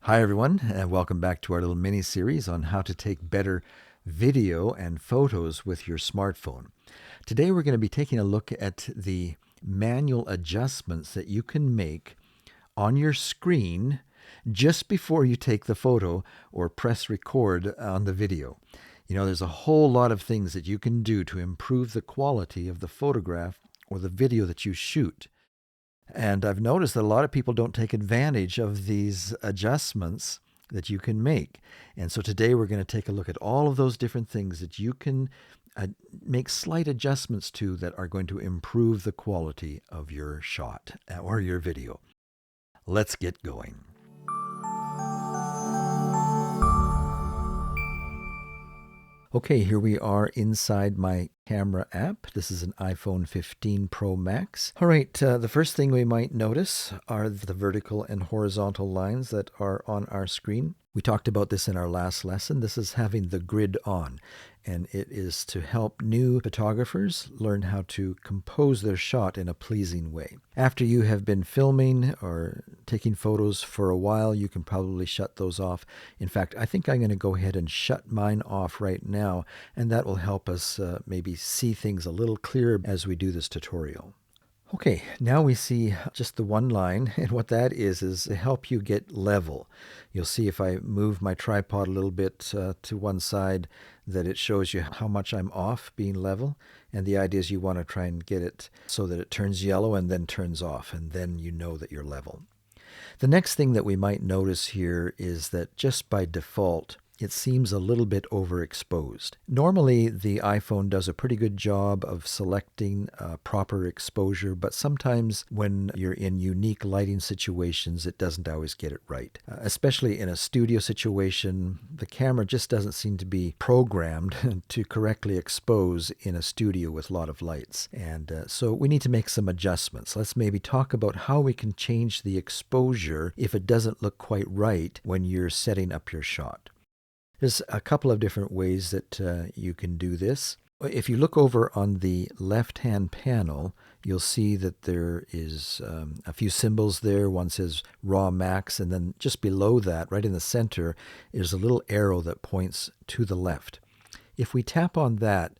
Hi, everyone, and welcome back to our little mini series on how to take better video and photos with your smartphone. Today, we're going to be taking a look at the manual adjustments that you can make on your screen just before you take the photo or press record on the video. You know, there's a whole lot of things that you can do to improve the quality of the photograph or the video that you shoot. And I've noticed that a lot of people don't take advantage of these adjustments that you can make. And so today we're going to take a look at all of those different things that you can make slight adjustments to that are going to improve the quality of your shot or your video. Let's get going. Okay, here we are inside my camera app. This is an iPhone 15 Pro Max. All right, the first thing we might notice are the vertical and horizontal lines that are on our screen. We talked about this in our last lesson. This is having the grid on, and it is to help new photographers learn how to compose their shot in a pleasing way. After you have been filming or taking photos for a while, you can probably shut those off. In fact, I think I'm going to go ahead and shut mine off right now, and that will help us maybe see things a little clearer as we do this tutorial. Okay, now we see just the one line, and what that is to help you get level. You'll see if I move my tripod a little bit to one side that it shows you how much I'm off being level, and the idea is you want to try and get it so that it turns yellow and then turns off, and then you know that you're level. The next thing that we might notice here is that just by default, it seems a little bit overexposed. Normally, the iPhone does a pretty good job of selecting proper exposure, but sometimes when you're in unique lighting situations, it doesn't always get it right. Especially in a studio situation, the camera just doesn't seem to be programmed to correctly expose in a studio with a lot of lights. And so we need to make some adjustments. Let's maybe talk about how we can change the exposure if it doesn't look quite right when you're setting up your shot. There's a couple of different ways that you can do this. If you look over on the left-hand panel, you'll see that there is a few symbols there. One says RAW Max, and then just below that, right in the center, is a little arrow that points to the left. If we tap on that,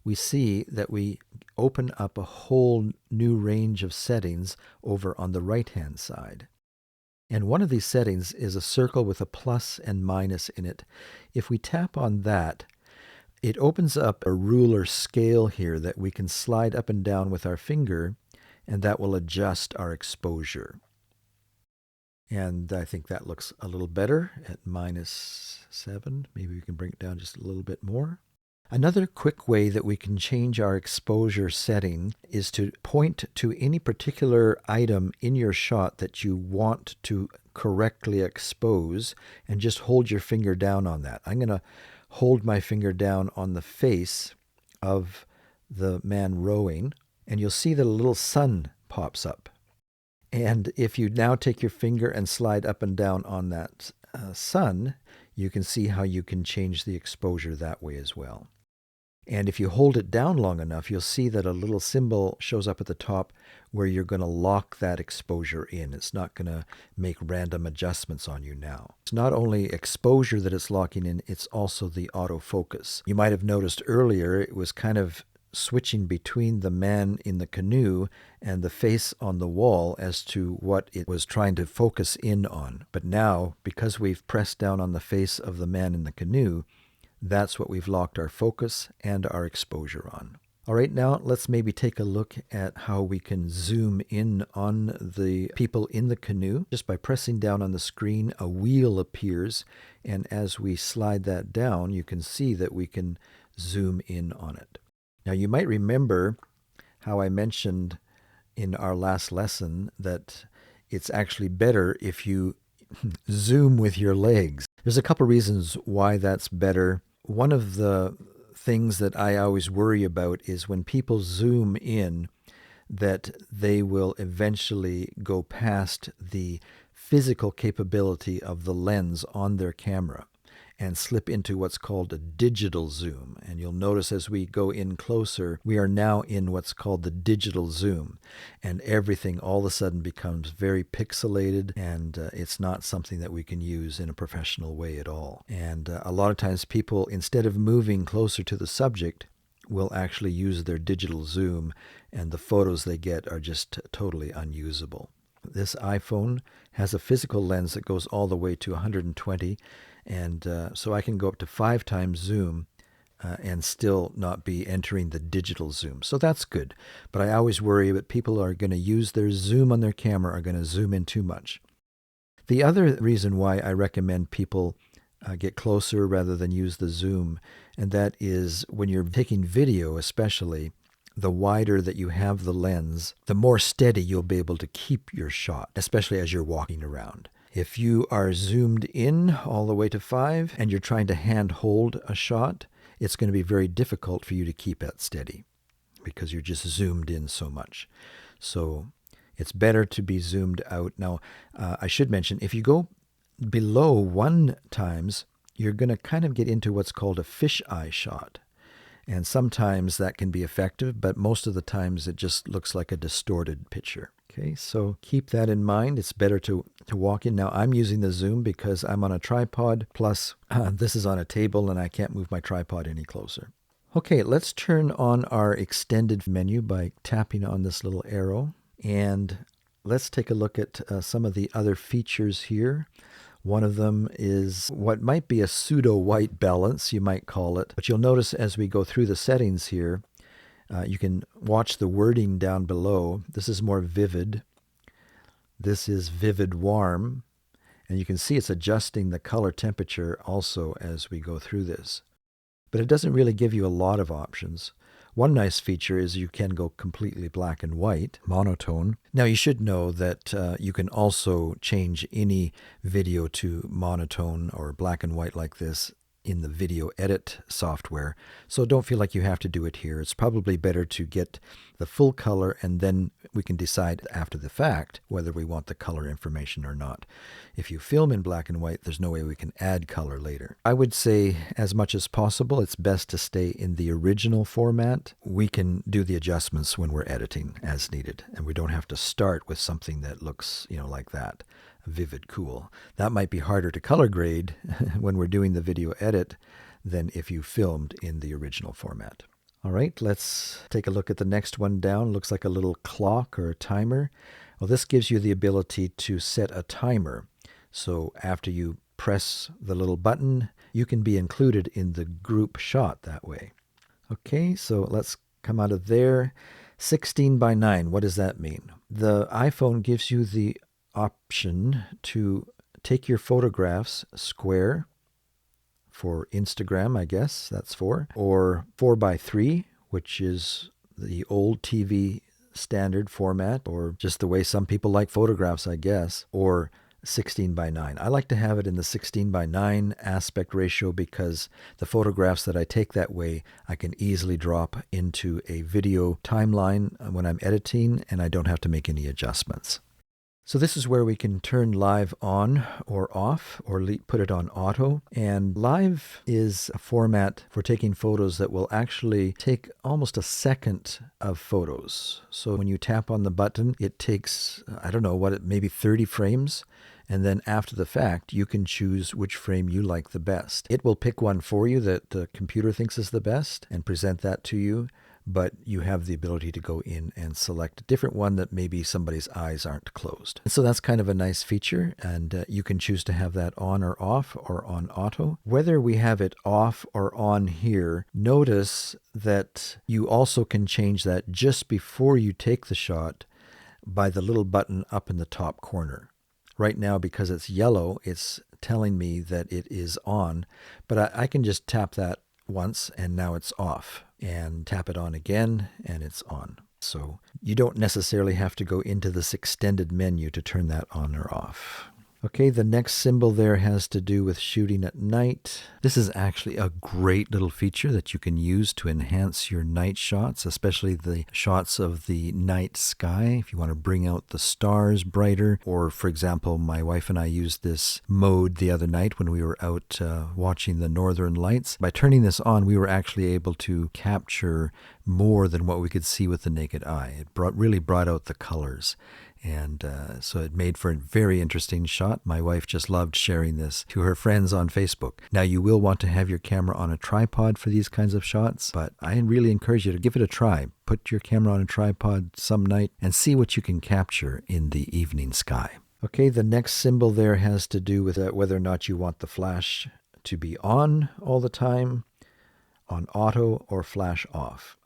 we see that we open up a whole new range of settings over on the right-hand side. And one of these settings is a circle with a plus and minus in it. If we tap on that, it opens up a ruler scale here that we can slide up and down with our finger, and that will adjust our exposure. And I think that looks a little better at -7. Maybe we can bring it down just a little bit more. Another quick way that we can change our exposure setting is to point to any particular item in your shot that you want to correctly expose and just hold your finger down on that. I'm going to hold my finger down on the face of the man rowing, and you'll see that a little sun pops up. And if you now take your finger and slide up and down on that sun, you can see how you can change the exposure that way as well. And if you hold it down long enough, you'll see that a little symbol shows up at the top where you're going to lock that exposure in. It's not going to make random adjustments on you now. It's not only exposure that it's locking in, it's also the autofocus. You might have noticed earlier it was kind of switching between the man in the canoe and the face on the wall as to what it was trying to focus in on. But now, because we've pressed down on the face of the man in the canoe, that's what we've locked our focus and our exposure on. All right, now let's maybe take a look at how we can zoom in on the people in the canoe. Just by pressing down on the screen, a wheel appears, and as we slide that down, you can see that we can zoom in on it. Now, you might remember how I mentioned in our last lesson that it's actually better if you zoom with your legs. There's a couple reasons why that's better. One of the things that I always worry about is when people zoom in, that they will eventually go past the physical capability of the lens on their camera. and slip into what's called a digital zoom. And you'll notice as we go in closer, we are now in what's called the digital zoom. And everything all of a sudden becomes very pixelated, and it's not something that we can use in a professional way at all. And a lot of times people, instead of moving closer to the subject, will actually use their digital zoom, and the photos they get are just totally unusable. This iPhone has a physical lens that goes all the way to 120, and so I can go up to 5 times zoom and still not be entering the digital zoom. So that's good. But I always worry that people are going to use their zoom on their camera are going to zoom in too much. The other reason why I recommend people get closer rather than use the zoom, and that is when you're taking video especially, the wider that you have the lens, the more steady you'll be able to keep your shot, especially as you're walking around. If you are zoomed in all the way to 5 and you're trying to hand hold a shot, it's going to be very difficult for you to keep it steady because you're just zoomed in so much. So it's better to be zoomed out. Now, I should mention, if you go below 1 times, you're going to kind of get into what's called a fisheye shot. And sometimes that can be effective, but most of the times it just looks like a distorted picture. Okay, so keep that in mind. It's better to walk in. Now, I'm using the zoom because I'm on a tripod, plus this is on a table and I can't move my tripod any closer. Okay, let's turn on our extended menu by tapping on this little arrow. And let's take a look at some of the other features here. One of them is what might be a pseudo-white balance, you might call it. But you'll notice as we go through the settings here, you can watch the wording down below. This is more vivid. This is vivid warm. And you can see it's adjusting the color temperature also as we go through this. But it doesn't really give you a lot of options. One nice feature is you can go completely black and white, monotone. Now you should know that you can also change any video to monotone or black and white like this in the video edit software. So don't feel like you have to do it here. It's probably better to get the full color and then we can decide after the fact whether we want the color information or not. If you film in black and white, there's no way we can add color later. I would say as much as possible, it's best to stay in the original format. We can do the adjustments when we're editing as needed, and we don't have to start with something that looks, like that. Vivid cool. That might be harder to color grade when we're doing the video edit than if you filmed in the original format. All right, let's take a look at the next one down. Looks like a little clock or a timer. Well, this gives you the ability to set a timer. So after you press the little button, you can be included in the group shot that way. Okay, so let's come out of there. 16:9, what does that mean? The iPhone gives you the option to take your photographs square for Instagram, I guess that's for, or 4:3, which is the old TV standard format, or just the way some people like photographs, I guess, or 16:9. I like to have it in the 16:9 aspect ratio because the photographs that I take that way, I can easily drop into a video timeline when I'm editing, and I don't have to make any adjustments. So this is where we can turn live on or off or put it on auto. And live is a format for taking photos that will actually take almost a second of photos. So when you tap on the button, it takes, maybe 30 frames. And then after the fact, you can choose which frame you like the best. It will pick one for you that the computer thinks is the best and present that to you. But you have the ability to go in and select a different one that maybe somebody's eyes aren't closed. And so that's kind of a nice feature, and you can choose to have that on or off or on auto. Whether we have it off or on here, notice that you also can change that just before you take the shot by the little button up in the top corner. Right now, because it's yellow, it's telling me that it is on, but I can just tap that once and now it's off, and tap it on again and it's on. So you don't necessarily have to go into this extended menu to turn that on or off. Okay, the next symbol there has to do with shooting at night. This is actually a great little feature that you can use to enhance your night shots, especially the shots of the night sky. If you want to bring out the stars brighter, or for example, my wife and I used this mode the other night when we were out watching the northern lights. By turning this on, we were actually able to capture more than what we could see with the naked eye. It really brought out the colors. And so it made for a very interesting shot. My wife just loved sharing this to her friends on Facebook. Now, you will want to have your camera on a tripod for these kinds of shots, but I really encourage you to give it a try. Put your camera on a tripod some night and see what you can capture in the evening sky. Okay, the next symbol there has to do with whether or not you want the flash to be on all the time, on auto, or flash off.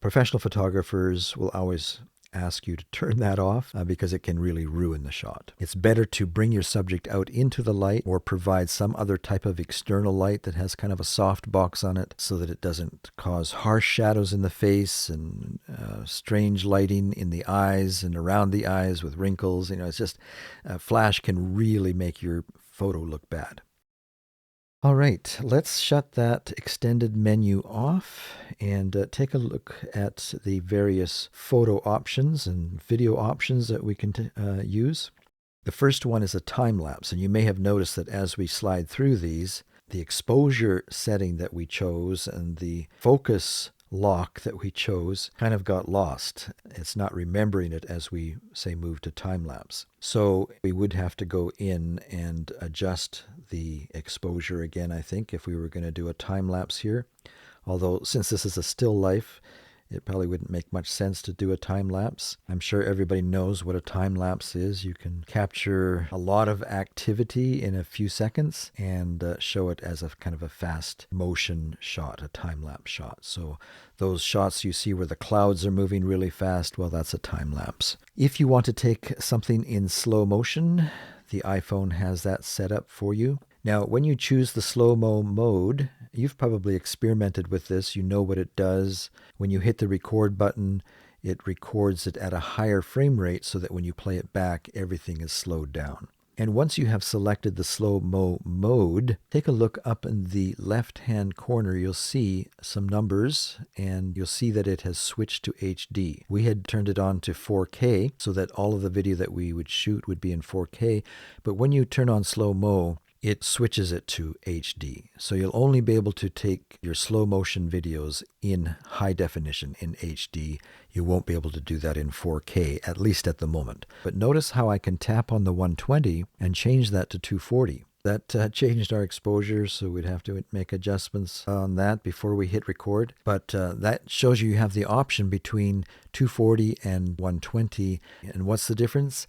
Professional photographers will always ask you to turn that off because it can really ruin the shot. It's better to bring your subject out into the light or provide some other type of external light that has kind of a soft box on it so that it doesn't cause harsh shadows in the face and strange lighting in the eyes and around the eyes with wrinkles. It's just flash can really make your photo look bad. All right, let's shut that extended menu off and take a look at the various photo options and video options that we can use. The first one is a time lapse, and you may have noticed that as we slide through these, the exposure setting that we chose and the focus lock that we chose kind of got lost. It's not remembering it as we, say, move to time lapse. So we would have to go in and adjust the exposure again, I think, if we were going to do a time lapse here. Although since this is a still life, it probably wouldn't make much sense to do a time lapse. I'm sure everybody knows what a time lapse is. You can capture a lot of activity in a few seconds and show it as a kind of a fast motion shot, a time lapse shot. So those shots you see where the clouds are moving really fast, well, that's a time lapse. If you want to take something in slow motion, the iPhone has that set up for you. Now, when you choose the slow-mo mode, you've probably experimented with this. You know what it does. When you hit the record button, it records it at a higher frame rate so that when you play it back, everything is slowed down. And once you have selected the slow-mo mode, take a look up in the left-hand corner. You'll see some numbers, and you'll see that it has switched to HD. We had turned it on to 4K so that all of the video that we would shoot would be in 4K. But when you turn on slow-mo, it switches it to HD. So you'll only be able to take your slow motion videos in high definition in HD. You won't be able to do that in 4K, at least at the moment. But notice how I can tap on the 120 and change that to 240. That changed our exposure, so we'd have to make adjustments on that before we hit record. But that shows you have the option between 240 and 120. And what's the difference?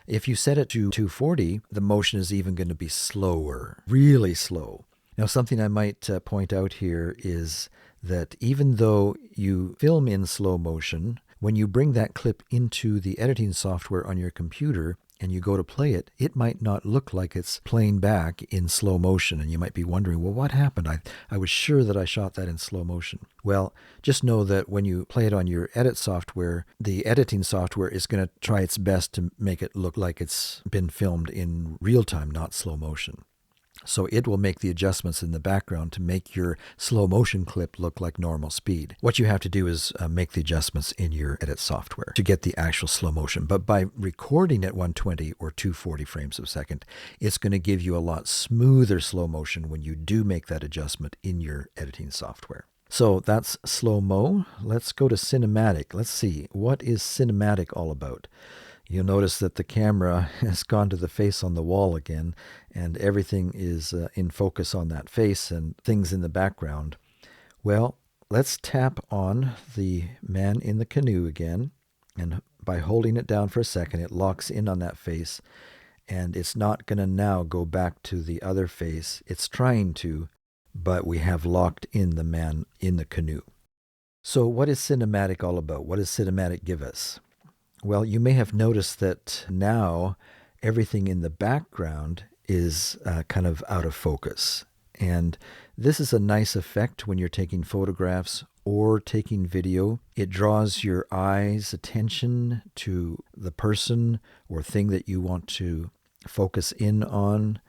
If you set it to 240, the motion is even going to be slower, really slow. Now, something I might point out here is that even though you film in slow motion, when you bring that clip into the editing software on your computer and you go to play it, it might not look like it's playing back in slow motion. And you might be wondering, well, what happened? I was sure that I shot that in slow motion. Well, just know that when you play it on your edit software, the editing software is going to try its best to make it look like it's been filmed in real time, not slow motion. So it will make the adjustments in the background to make your slow motion clip look like normal speed. What you have to do is make the adjustments in your edit software to get the actual slow motion. But by recording at 120 or 240 frames a second, it's going to give you a lot smoother slow motion when you do make that adjustment in your editing software. So that's slow-mo. Let's go to cinematic. Let's see, what is cinematic all about? You'll notice that the camera has gone to the face on the wall again, and everything is in focus on that face and things in the background. Well, let's tap on the man in the canoe again, and by holding it down for a second, it locks in on that face, and it's not going to now go back to the other face. It's trying to, but we have locked in the man in the canoe. So what is cinematic all about? What does cinematic give us? Well, you may have noticed that now everything in the background is kind of out of focus. And this is a nice effect when you're taking photographs or taking video. It draws your eyes' attention to the person or thing that you want to focus in on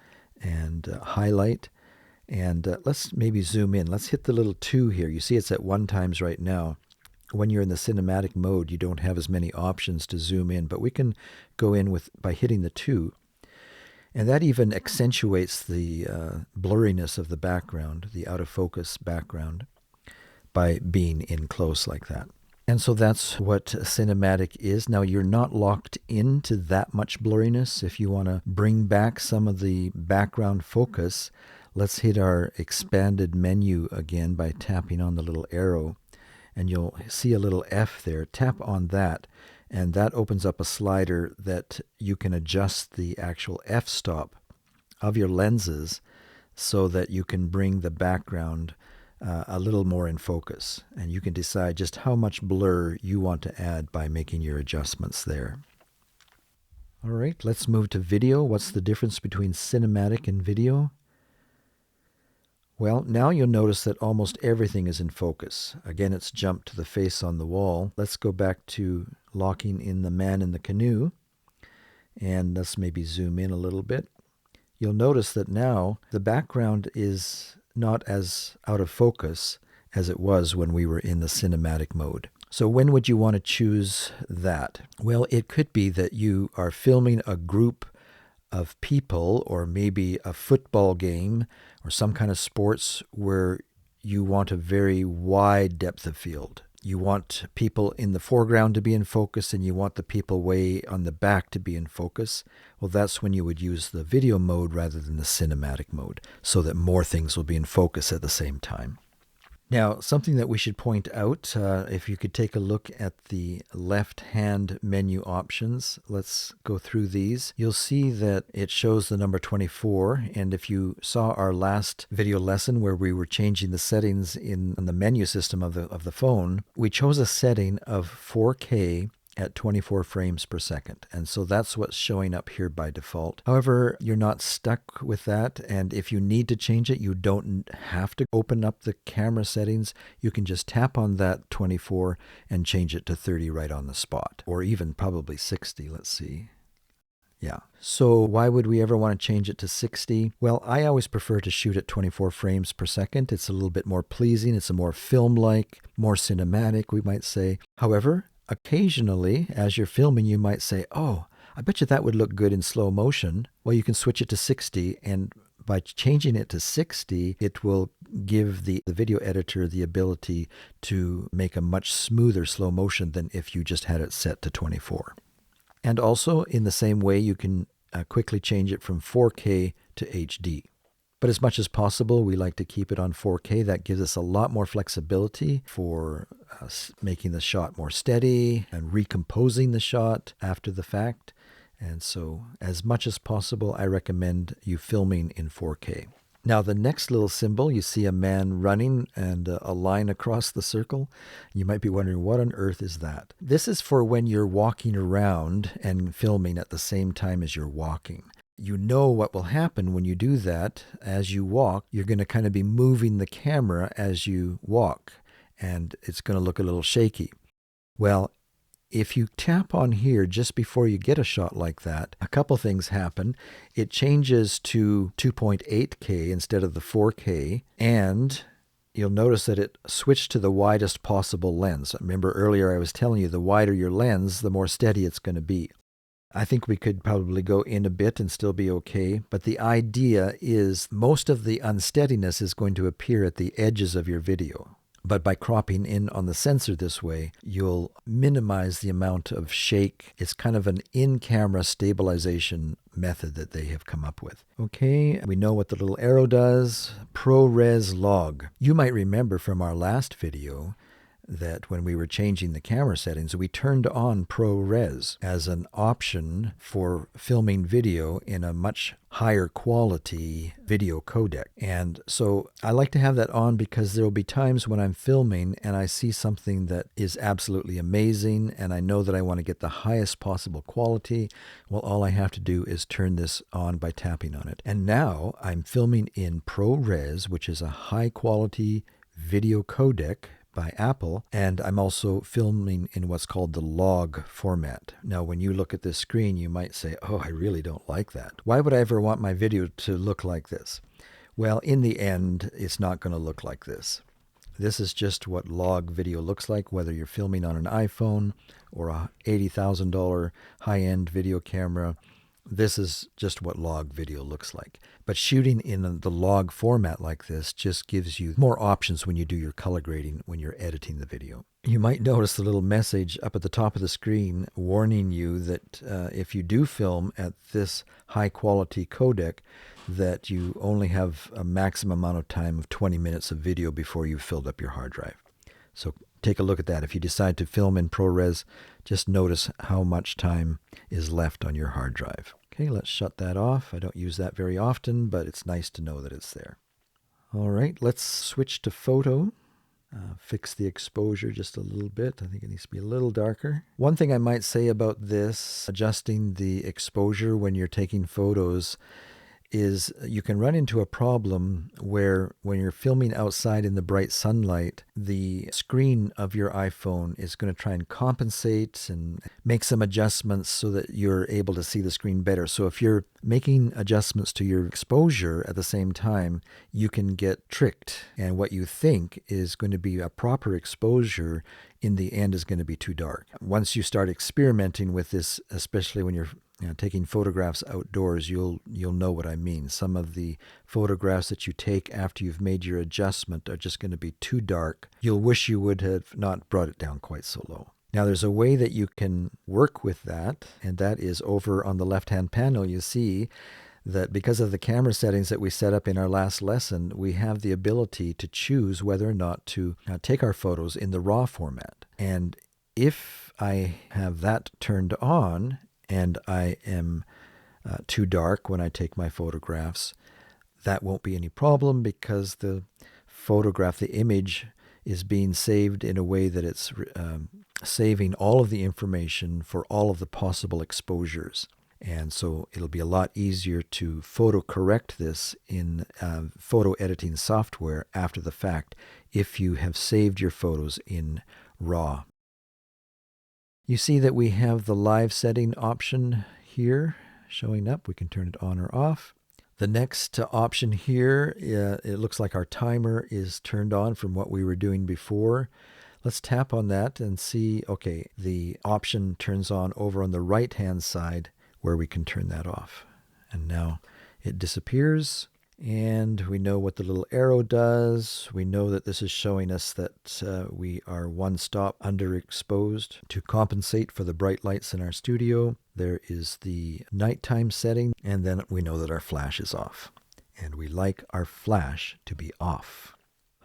and highlight. And let's maybe zoom in. Let's hit the little 2 here. You see it's at 1 times right now. When you're in the cinematic mode, you don't have as many options to zoom in, but we can go in by hitting the 2. And that even accentuates the blurriness of the background, the out of focus background, by being in close like that. And so that's what cinematic is. Now, you're not locked into that much blurriness. If you want to bring back some of the background focus, let's hit our expanded menu again by tapping on the little arrow. And you'll see a little F there. Tap on that, and that opens up a slider that you can adjust the actual f-stop of your lenses so that you can bring the background a little more in focus. And you can decide just how much blur you want to add by making your adjustments there. All right, let's move to video. What's the difference between cinematic and video? Well, now you'll notice that almost everything is in focus. Again, it's jumped to the face on the wall. Let's go back to locking in the man in the canoe. And let's maybe zoom in a little bit. You'll notice that now the background is not as out of focus as it was when we were in the cinematic mode. So when would you want to choose that? Well, it could be that you are filming a group of people, or maybe a football game or some kind of sports where you want a very wide depth of field. You want people in the foreground to be in focus, and you want the people way on the back to be in focus. Well, that's when you would use the video mode rather than the cinematic mode, so that more things will be in focus at the same time. Now, something that we should point out, if you could take a look at the left-hand menu options, let's go through these. You'll see that it shows the number 24, and if you saw our last video lesson where we were changing the settings in the menu system of the phone, we chose a setting of 4K at 24 frames per second. And so that's what's showing up here by default. However, you're not stuck with that. And if you need to change it, you don't have to open up the camera settings. You can just tap on that 24 and change it to 30 right on the spot, or even probably 60. Let's see. Yeah. So why would we ever want to change it to 60? Well, I always prefer to shoot at 24 frames per second. It's a little bit more pleasing. It's a more film-like, more cinematic, we might say. However, occasionally, as you're filming, you might say, oh, I bet you that would look good in slow motion. Well, you can switch it to 60, and by changing it to 60, it will give the video editor the ability to make a much smoother slow motion than if you just had it set to 24. And also, in the same way, you can quickly change it from 4K to HD. But as much as possible, we like to keep it on 4K. That gives us a lot more flexibility for making the shot more steady and recomposing the shot after the fact. And so as much as possible, I recommend you filming in 4K. Now, the next little symbol, you see a man running and a line across the circle. You might be wondering, what on earth is that? This is for when you're walking around and filming at the same time as you're walking. You know what will happen when you do that. As you walk, you're going to kind of be moving the camera as you walk, and it's going to look a little shaky. Well, if you tap on here just before you get a shot like that, a couple things happen. It changes to 2.8K instead of the 4K, and you'll notice that it switched to the widest possible lens. Remember earlier I was telling you the wider your lens, the more steady it's going to be. I think we could probably go in a bit and still be okay, but the idea is most of the unsteadiness is going to appear at the edges of your video. But by cropping in on the sensor this way, you'll minimize the amount of shake. It's kind of an in-camera stabilization method that they have come up with. Okay, we know what the little arrow does. ProRes log. You might remember from our last video that when we were changing the camera settings, we turned on ProRes as an option for filming video in a much higher quality video codec. And so I like to have that on because there will be times when I'm filming and I see something that is absolutely amazing and I know that I want to get the highest possible quality. Well, all I have to do is turn this on by tapping on it. And now I'm filming in ProRes, which is a high quality video codec, by Apple, and I'm also filming in what's called the log format. Now, when you look at this screen, you might say, oh, I really don't like that. Why would I ever want my video to look like this? Well, in the end, it's not going to look like this. This is just what log video looks like, whether you're filming on an iPhone or a $80,000 high-end video camera. This is just what log video looks like. But shooting in the log format like this just gives you more options when you do your color grading when you're editing the video. You might notice the little message up at the top of the screen warning you that if you do film at this high quality codec, that you only have a maximum amount of time of 20 minutes of video before you've filled up your hard drive. So take a look at that. If you decide to film in ProRes, just notice how much time is left on your hard drive. Okay, let's shut that off. I don't use that very often, but it's nice to know that it's there. All right, let's switch to photo. Fix the exposure just a little bit. I think it needs to be a little darker. One thing I might say about this, adjusting the exposure when you're taking photos, is you can run into a problem where when you're filming outside in the bright sunlight, the screen of your iPhone is going to try and compensate and make some adjustments so that you're able to see the screen better. So if you're making adjustments to your exposure at the same time, you can get tricked. And what you think is going to be a proper exposure in the end is going to be too dark. Once you start experimenting with this, especially when you're taking photographs outdoors, you'll know what I mean. Some of the photographs that you take after you've made your adjustment are just going to be too dark. You'll wish you would have not brought it down quite so low. Now, there's a way that you can work with that, and that is over on the left-hand panel. You see that because of the camera settings that we set up in our last lesson, we have the ability to choose whether or not to take our photos in the RAW format. And if I have that turned on, and I am too dark when I take my photographs, that won't be any problem because the photograph, the image, is being saved in a way that it's saving all of the information for all of the possible exposures. And so it'll be a lot easier to photo correct this in photo editing software after the fact if you have saved your photos in RAW. You see that we have the live setting option here showing up. We can turn it on or off. The next option here, it looks like our timer is turned on from what we were doing before. Let's tap on that and see, okay, the option turns on over on the right-hand side where we can turn that off. And now it disappears. And we know what the little arrow does. We know that this is showing us that we are one stop underexposed. To compensate for the bright lights in our studio, there is the nighttime setting, and then we know that our flash is off. And we like our flash to be off.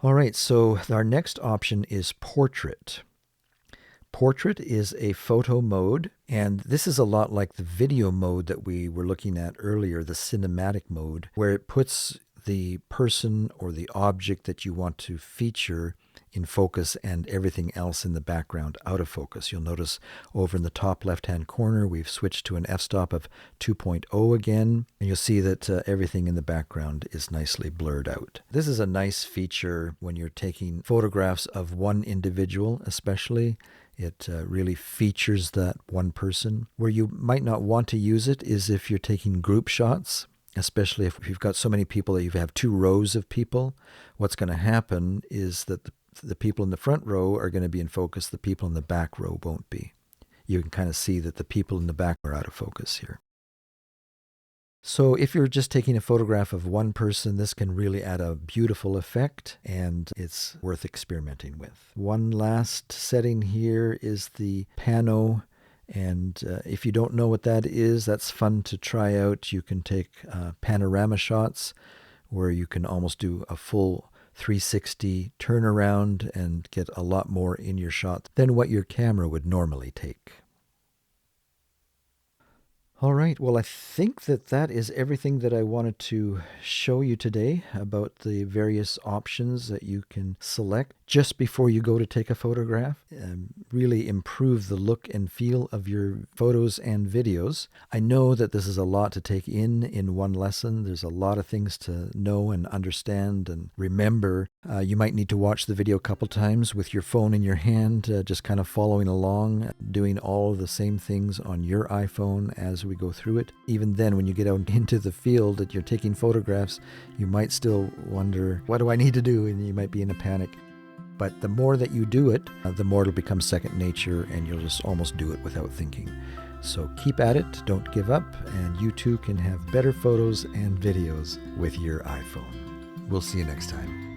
All right, so our next option is portrait. Portrait is a photo mode, and this is a lot like the video mode that we were looking at earlier, the cinematic mode, where it puts the person or the object that you want to feature in focus and everything else in the background out of focus. You'll notice over in the top left-hand corner, we've switched to an f-stop of 2.0 again, and you'll see that everything in the background is nicely blurred out. This is a nice feature when you're taking photographs of one individual, especially. It really features that one person. Where you might not want to use it is if you're taking group shots, especially if you've got so many people that you have two rows of people. What's going to happen is that the people in the front row are going to be in focus. The people in the back row won't be. You can kind of see that the people in the back are out of focus here. So if you're just taking a photograph of one person, this can really add a beautiful effect, and it's worth experimenting with. One last setting here is the pano, and if you don't know what that is, that's fun to try out. You can take panorama shots where you can almost do a full 360 turnaround and get a lot more in your shot than what your camera would normally take. All right, well, I think that is everything that I wanted to show you today about the various options that you can select just before you go to take a photograph. Really improve the look and feel of your photos and videos. I know that this is a lot to take in one lesson. There's a lot of things to know and understand and remember. You might need to watch the video a couple times with your phone in your hand, just kind of following along, doing all of the same things on your iPhone as we go through it. Even then, when you get out into the field that you're taking photographs, you might still wonder, what do I need to do? And you might be in a panic. But the more that you do it, the more it'll become second nature, and you'll just almost do it without thinking. So keep at it, don't give up, and you too can have better photos and videos with your iPhone. We'll see you next time.